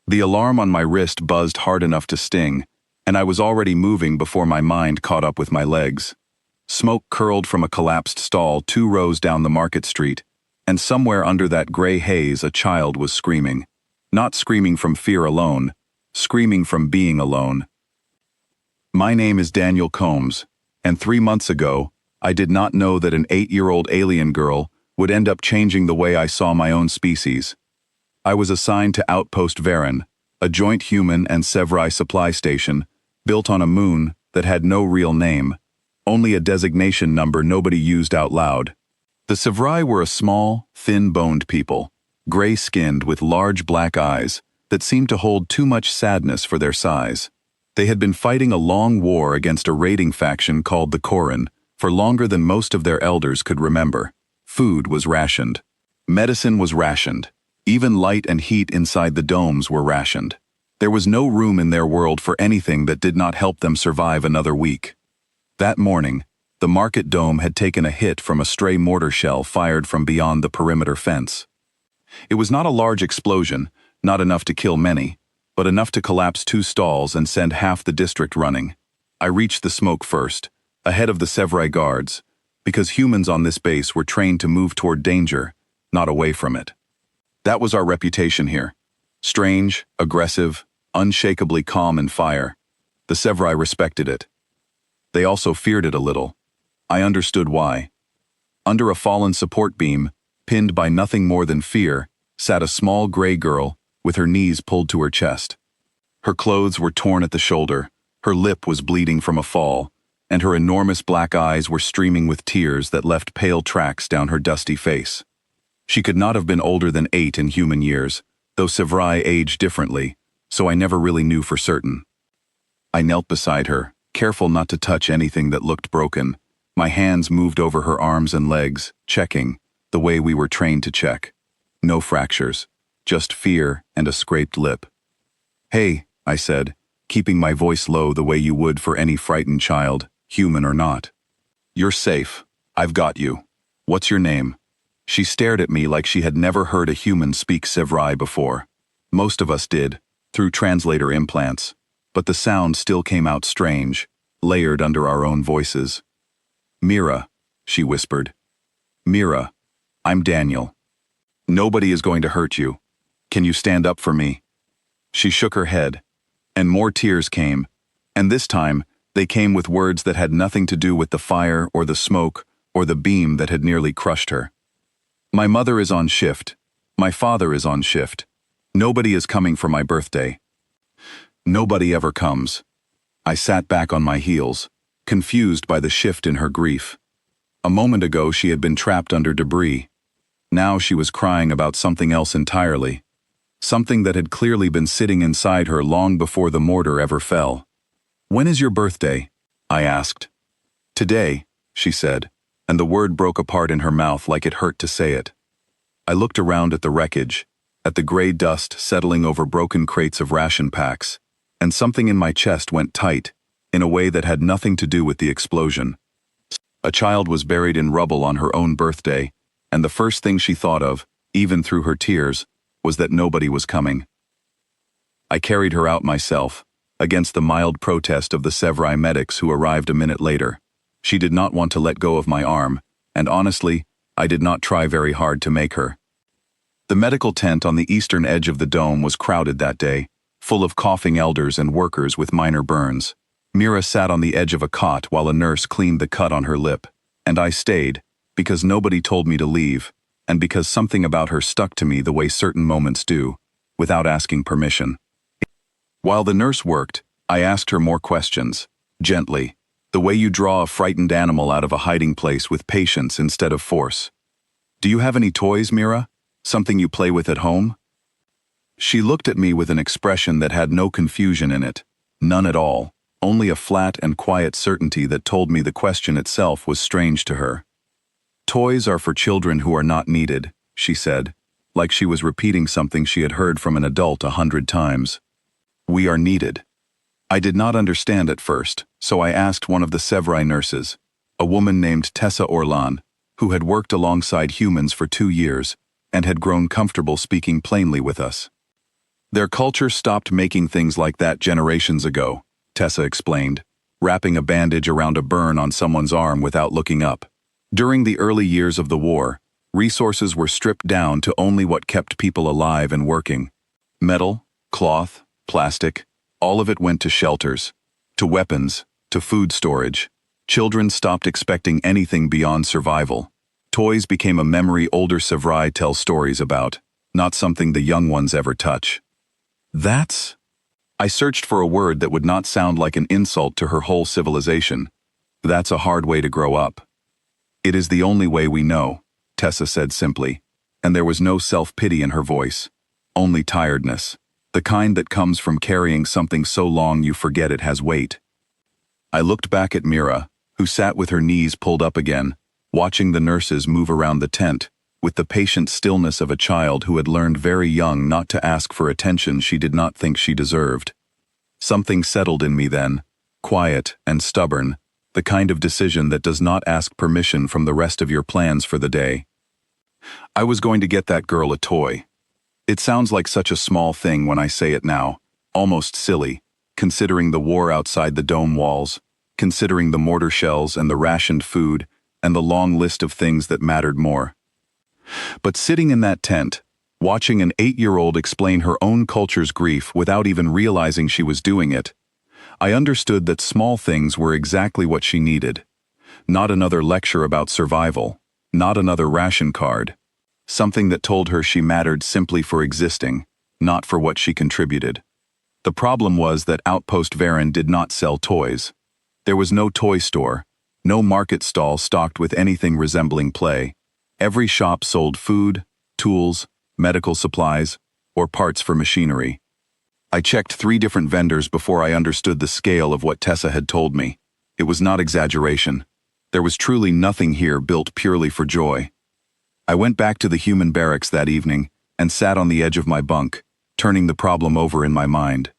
The alarm on my wrist buzzed hard enough to sting, and I was already moving before my mind caught up with my legs. Smoke curled from a collapsed stall 2 rows down the market street, and somewhere under that gray haze a child was screaming. Not screaming from fear alone, screaming from being alone. My name is Daniel Combs, and 3 months ago, I did not know that an 8-year-old alien girl would end up changing the way I saw my own species. I was assigned to Outpost Varen, a joint human and HFY supply station, built on a moon that had no real name, only a designation number nobody used out loud. The HFY were a small, thin-boned people, gray-skinned with large black eyes that seemed to hold too much sadness for their size. They had been fighting a long war against a raiding faction called the Koran for longer than most of their elders could remember. Food was rationed. Medicine was rationed. Even light and heat inside the domes were rationed. There was no room in their world for anything that did not help them survive another week. That morning, the market dome had taken a hit from a stray mortar shell fired from beyond the perimeter fence. It was not a large explosion, not enough to kill many, but enough to collapse 2 stalls and send half the district running. I reached the smoke first, ahead of the HFY guards, because humans on this base were trained to move toward danger, not away from it. That was our reputation here. Strange, aggressive, unshakably calm in fire. The HFY respected it. They also feared it a little. I understood why. Under a fallen support beam, pinned by nothing more than fear, sat a small gray girl with her knees pulled to her chest. Her clothes were torn at the shoulder, her lip was bleeding from a fall, and her enormous black eyes were streaming with tears that left pale tracks down her dusty face. She could not have been older than 8 in human years, though HFY aged differently, so I never really knew for certain. I knelt beside her, careful not to touch anything that looked broken. My hands moved over her arms and legs, checking, the way we were trained to check. No fractures, just fear and a scraped lip. "Hey," I said, keeping my voice low the way you would for any frightened child, human or not. "You're safe. I've got you. What's your name?" She stared at me like she had never heard a human speak HFY before. Most of us did, through translator implants, but the sound still came out strange, layered under our own voices. "Meera," she whispered. "Meera, I'm Daniel. Nobody is going to hurt you. Can you stand up for me?" She shook her head, and more tears came, and this time they came with words that had nothing to do with the fire or the smoke or the beam that had nearly crushed her. "My mother is on shift. My father is on shift. Nobody is coming for my birthday. Nobody ever comes." I sat back on my heels, confused by the shift in her grief. A moment ago she had been trapped under debris. Now she was crying about something else entirely. Something that had clearly been sitting inside her long before the mortar ever fell. "When is your birthday?" I asked. "Today," she said, and the word broke apart in her mouth like it hurt to say it. I looked around at the wreckage, at the gray dust settling over broken crates of ration packs, and something in my chest went tight, in a way that had nothing to do with the explosion. A child was buried in rubble on her own birthday, and the first thing she thought of, even through her tears, was that nobody was coming. I carried her out myself, against the mild protest of the HFY medics who arrived a minute later. She did not want to let go of my arm, and honestly, I did not try very hard to make her. The medical tent on the eastern edge of the dome was crowded that day, full of coughing elders and workers with minor burns. Meera sat on the edge of a cot while a nurse cleaned the cut on her lip, and I stayed, because nobody told me to leave, and because something about her stuck to me the way certain moments do, without asking permission. While the nurse worked, I asked her more questions, gently, the way you draw a frightened animal out of a hiding place with patience instead of force. "Do you have any toys, Meera? Something you play with at home?" She looked at me with an expression that had no confusion in it, none at all, only a flat and quiet certainty that told me the question itself was strange to her. "Toys are for children who are not needed," she said, like she was repeating something she had heard from an adult 100 times. "We are needed." I did not understand at first, so I asked one of the HFY nurses, a woman named Tessa Orlan, who had worked alongside humans for 2 years and had grown comfortable speaking plainly with us. Their culture stopped making things like that generations ago, Tessa explained, wrapping a bandage around a burn on someone's arm without looking up. During the early years of the war, resources were stripped down to only what kept people alive and working. Metal, cloth, plastic, all of it went to shelters, to weapons, to food storage. Children stopped expecting anything beyond survival. Toys became a memory older Sevrai tells stories about, not something the young ones ever touch. That's... I searched for a word that would not sound like an insult to her whole civilization. That's a hard way to grow up. It is the only way we know, Tessa said simply, and there was no self-pity in her voice, only tiredness, the kind that comes from carrying something so long you forget it has weight. I looked back at Meera, who sat with her knees pulled up again, watching the nurses move around the tent, with the patient stillness of a child who had learned very young not to ask for attention she did not think she deserved. Something settled in me then, quiet and stubborn, the kind of decision that does not ask permission from the rest of your plans for the day. I was going to get that girl a toy. It sounds like such a small thing when I say it now, almost silly, considering the war outside the dome walls, considering the mortar shells and the rationed food, and the long list of things that mattered more. But sitting in that tent, watching an 8-year-old explain her own culture's grief without even realizing she was doing it, I understood that small things were exactly what she needed. Not another lecture about survival, not another ration card. Something that told her she mattered simply for existing, not for what she contributed. The problem was that Outpost Varen did not sell toys. There was no toy store, no market stall stocked with anything resembling play. Every shop sold food, tools, medical supplies, or parts for machinery. I checked 3 different vendors before I understood the scale of what Tessa had told me. It was not exaggeration. There was truly nothing here built purely for joy. I went back to the human barracks that evening and sat on the edge of my bunk, turning the problem over in my mind.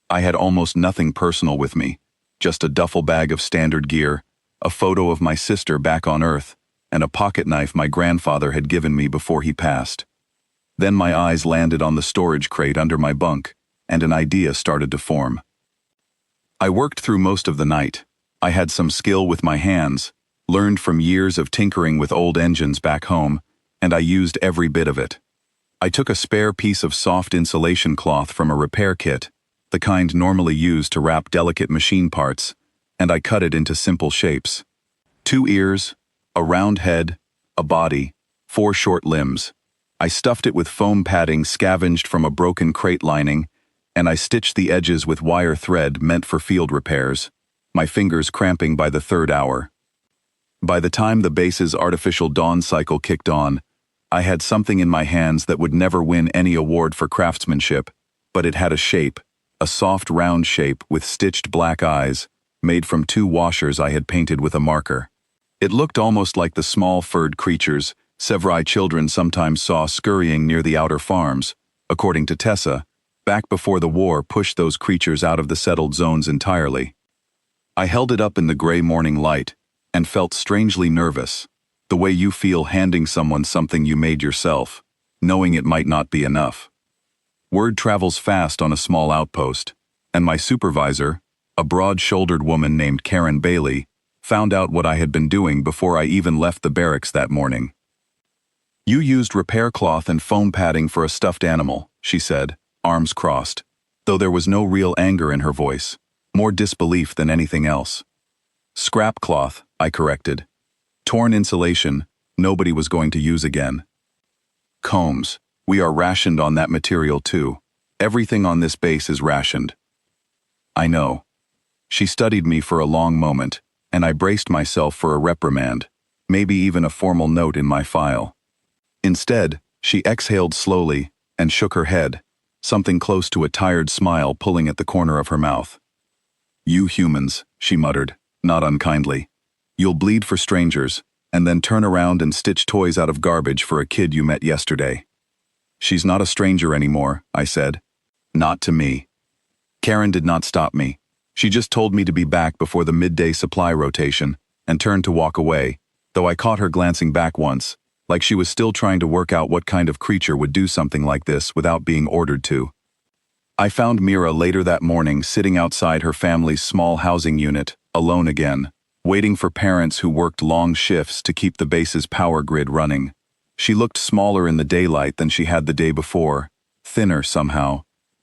I had almost nothing personal with me, just a duffel bag of standard gear, a photo of my sister back on Earth, and a pocket knife my grandfather had given me before he passed. Then my eyes landed on the storage crate under my bunk, and an idea started to form. I worked through most of the night. I had some skill with my hands, learned from years of tinkering with old engines back home, and I used every bit of it. I took a spare piece of soft insulation cloth from a repair kit, the kind normally used to wrap delicate machine parts, and I cut it into simple shapes. 2 ears, a round head, a body, 4 short limbs. I stuffed it with foam padding scavenged from a broken crate lining, and I stitched the edges with wire thread meant for field repairs, my fingers cramping by the 3rd hour. By the time the base's artificial dawn cycle kicked on, I had something in my hands that would never win any award for craftsmanship, but it had a shape, a soft round shape with stitched black eyes, made from 2 washers I had painted with a marker. It looked almost like the small furred creatures Sevrai children sometimes saw scurrying near the outer farms. According to Tessa, back before the war pushed those creatures out of the settled zones entirely. I held it up in the gray morning light and felt strangely nervous, the way you feel handing someone something you made yourself, knowing it might not be enough. Word travels fast on a small outpost, and my supervisor, a broad-shouldered woman named Karen Bailey, found out what I had been doing before I even left the barracks that morning. "You used repair cloth and foam padding for a stuffed animal," she said, arms crossed, though there was no real anger in her voice, more disbelief than anything else. "Scrap cloth," I corrected. "Torn insulation, nobody was going to use again." "Combs, we are rationed on that material too. Everything on this base is rationed." "I know." She studied me for a long moment, and I braced myself for a reprimand, maybe even a formal note in my file. Instead, she exhaled slowly and shook her head, something close to a tired smile pulling at the corner of her mouth. "You humans," she muttered, not unkindly. "You'll bleed for strangers, and then turn around and stitch toys out of garbage for a kid you met yesterday." "She's not a stranger anymore," I said. "Not to me." Karen did not stop me. She just told me to be back before the midday supply rotation, and turned to walk away, though I caught her glancing back once, like she was still trying to work out what kind of creature would do something like this without being ordered to. I found Meera later that morning sitting outside her family's small housing unit, alone again, waiting for parents who worked long shifts to keep the base's power grid running. She looked smaller in the daylight than she had the day before, thinner somehow,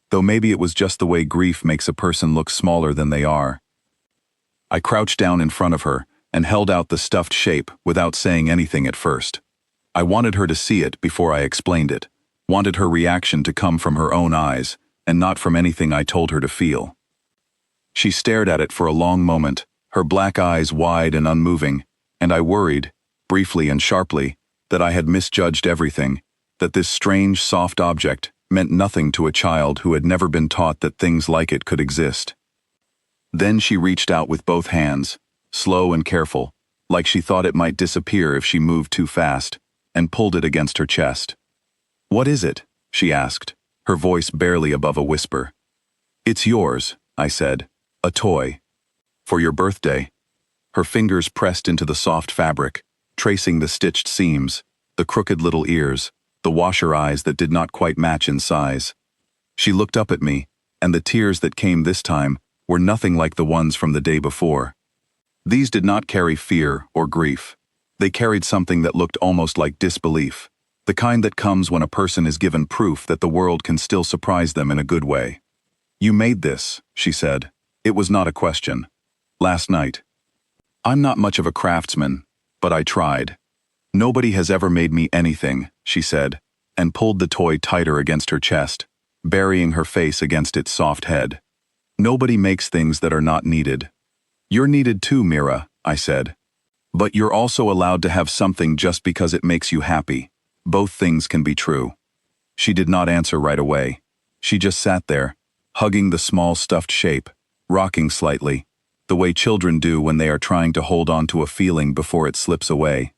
though maybe it was just the way grief makes a person look smaller than they are. I crouched down in front of her and held out the stuffed shape without saying anything at first. I wanted her to see it before I explained it, wanted her reaction to come from her own eyes, and not from anything I told her to feel. She stared at it for a long moment, her black eyes wide and unmoving, and I worried, briefly and sharply, that I had misjudged everything, that this strange, soft object meant nothing to a child who had never been taught that things like it could exist. Then she reached out with both hands, slow and careful, like she thought it might disappear if she moved too fast, and pulled it against her chest. "What is it?" she asked, her voice barely above a whisper. "It's yours," I said. "A toy. For your birthday." Her fingers pressed into the soft fabric, tracing the stitched seams, the crooked little ears, the washer eyes that did not quite match in size. She looked up at me, and the tears that came this time were nothing like the ones from the day before. These did not carry fear or grief. They carried something that looked almost like disbelief, the kind that comes when a person is given proof that the world can still surprise them in a good way. "You made this," she said. It was not a question. "Last night." "I'm not much of a craftsman, but I tried." "Nobody has ever made me anything," she said, and pulled the toy tighter against her chest, burying her face against its soft head. "Nobody makes things that are not needed." "You're needed too, Meera," I said. "But you're also allowed to have something just because it makes you happy. Both things can be true." She did not answer right away. She just sat there, hugging the small stuffed shape, rocking slightly, the way children do when they are trying to hold on to a feeling before it slips away.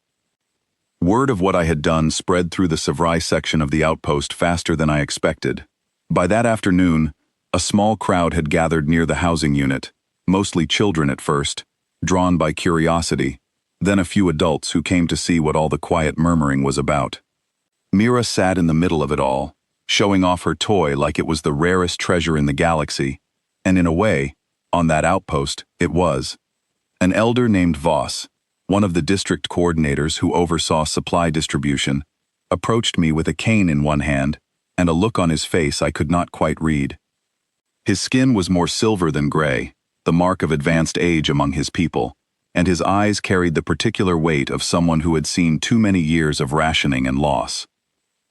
Word of what I had done spread through the Sci-Fi section of the outpost faster than I expected. By that afternoon, a small crowd had gathered near the housing unit, mostly children at first, drawn by curiosity, then a few adults who came to see what all the quiet murmuring was about. Meera sat in the middle of it all, showing off her toy like it was the rarest treasure in the galaxy, and in a way, on that outpost, it was. An elder named Voss, one of the district coordinators who oversaw supply distribution, approached me with a cane in one hand and a look on his face I could not quite read. His skin was more silver than gray, the mark of advanced age among his people, and his eyes carried the particular weight of someone who had seen too many years of rationing and loss.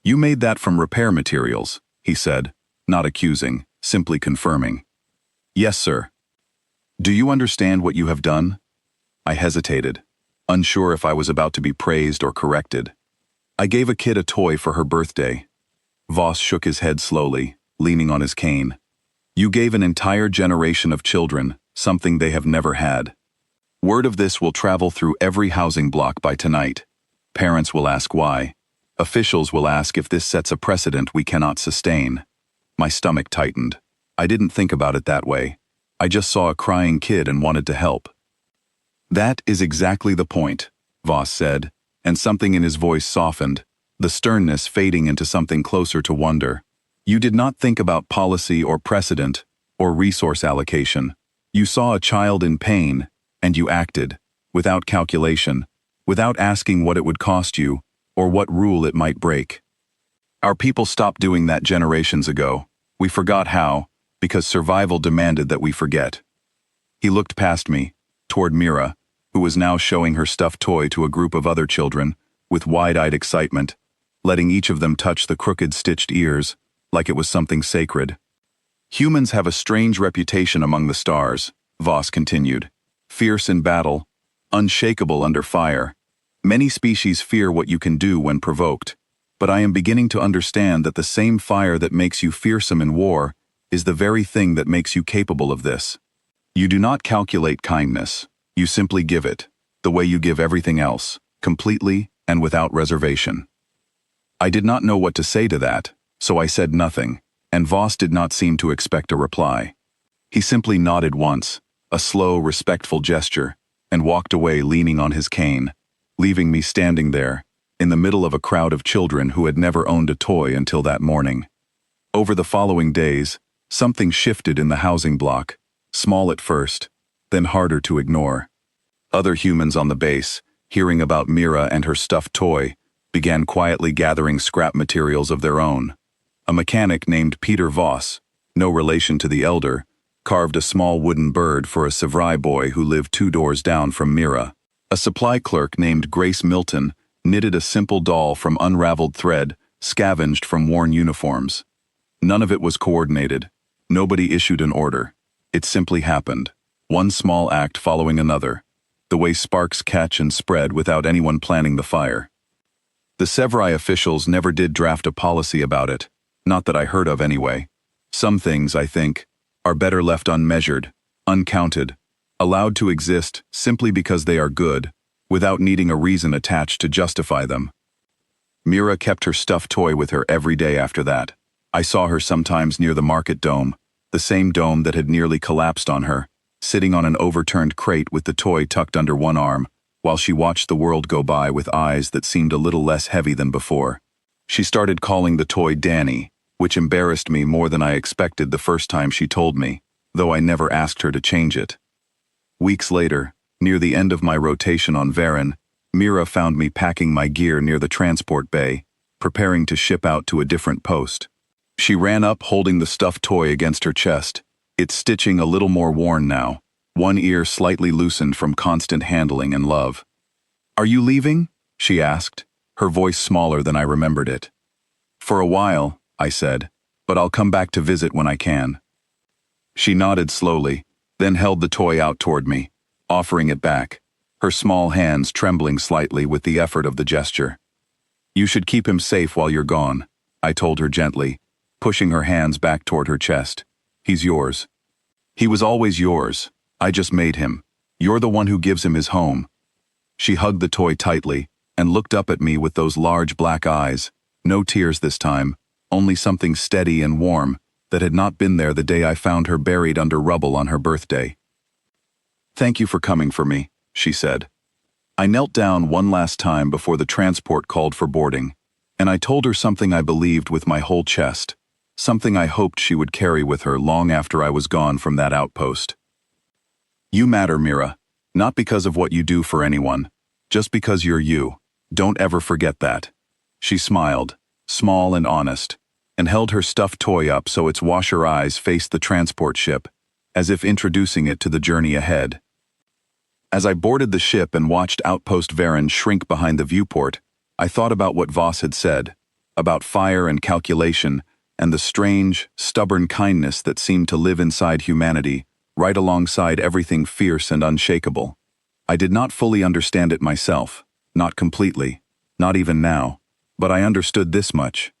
"You made that from repair materials," he said, not accusing, simply confirming. "Yes, sir." "Do you understand what you have done?" I hesitated, unsure if I was about to be praised or corrected. "I gave a kid a toy for her birthday." Voss shook his head slowly, leaning on his cane. "You gave an entire generation of children something they have never had. Word of this will travel through every housing block by tonight. Parents will ask why. Officials will ask if this sets a precedent we cannot sustain." My stomach tightened. I didn't think about it that way. I just saw a crying kid and wanted to help. "That is exactly the point," Voss said, and something in his voice softened, the sternness fading into something closer to wonder. "You did not think about policy or precedent or resource allocation. You saw a child in pain, and you acted, without calculation, without asking what it would cost you, or what rule it might break. Our people stopped doing that generations ago. We forgot how, because survival demanded that we forget." He looked past me, toward Meera, who was now showing her stuffed toy to a group of other children, with wide-eyed excitement, letting each of them touch the crooked stitched ears, like it was something sacred. "Humans have a strange reputation among the stars," Voss continued. "Fierce in battle, unshakable under fire. Many species fear what you can do when provoked, but I am beginning to understand that the same fire that makes you fearsome in war is the very thing that makes you capable of this. You do not calculate kindness, you simply give it, the way you give everything else, completely and without reservation." I did not know what to say to that, so I said nothing, and Voss did not seem to expect a reply. He simply nodded once, a slow, respectful gesture, and walked away leaning on his cane, leaving me standing there, in the middle of a crowd of children who had never owned a toy until that morning. Over the following days, Something shifted in the housing block, small at first, then harder to ignore. Other humans on the base, hearing about Meera and her stuffed toy, began quietly gathering scrap materials of their own. A mechanic named Peter Voss, no relation to the elder, carved a small wooden bird for a HFY boy who lived 2 doors down from Meera. A supply clerk named Grace Milton knitted a simple doll from unraveled thread scavenged from worn uniforms. None of it was coordinated. Nobody issued an order. It simply happened, one small act following another, the way sparks catch and spread without anyone planning the fire. The HFY officials never did draft a policy about it, not that I heard of anyway. Some things, I think, are better left unmeasured, uncounted, allowed to exist simply because they are good, without needing a reason attached to justify them. Meera kept her stuffed toy with her every day after that. I saw her sometimes near the market dome, the same dome that had nearly collapsed on her, sitting on an overturned crate with the toy tucked under one arm, while she watched the world go by with eyes that seemed a little less heavy than before. She started calling the toy Danny, which embarrassed me more than I expected the first time she told me, though I never asked her to change it. Weeks later, near the end of my rotation on Varen, Meera found me packing my gear near the transport bay, preparing to ship out to a different post. She ran up holding the stuffed toy against her chest, its stitching a little more worn now, one ear slightly loosened from constant handling and love. "Are you leaving?" she asked, her voice smaller than I remembered it. "For a while," I said, "but I'll come back to visit when I can." She nodded slowly, then held the toy out toward me, offering it back, her small hands trembling slightly with the effort of the gesture. "You should keep him safe while you're gone," I told her gently, pushing her hands back toward her chest. "He's yours. He was always yours. I just made him. You're the one who gives him his home." She hugged the toy tightly and looked up at me with those large black eyes, no tears this time, only something steady and warm that had not been there the day I found her buried under rubble on her birthday. "Thank you for coming for me," she said. I knelt down one last time before the transport called for boarding, and I told her something I believed with my whole chest, something I hoped she would carry with her long after I was gone from that outpost. "You matter, Meera, not because of what you do for anyone, just because you're you. Don't ever forget that." She smiled, small and honest, and held her stuffed toy up so its washer eyes faced the transport ship, as if introducing it to the journey ahead. As I boarded the ship and watched Outpost Varen shrink behind the viewport, I thought about what Voss had said, about fire and calculation, and the strange, stubborn kindness that seemed to live inside humanity, right alongside everything fierce and unshakable. I did not fully understand it myself, not completely, not even now, but I understood this much.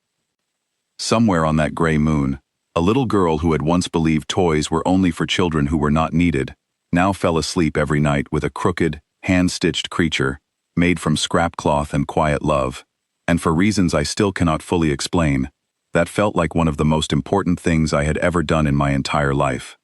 Somewhere on that gray moon, a little girl who had once believed toys were only for children who were not needed, now fell asleep every night with a crooked, hand-stitched creature, made from scrap cloth and quiet love, and for reasons I still cannot fully explain, that felt like one of the most important things I had ever done in my entire life.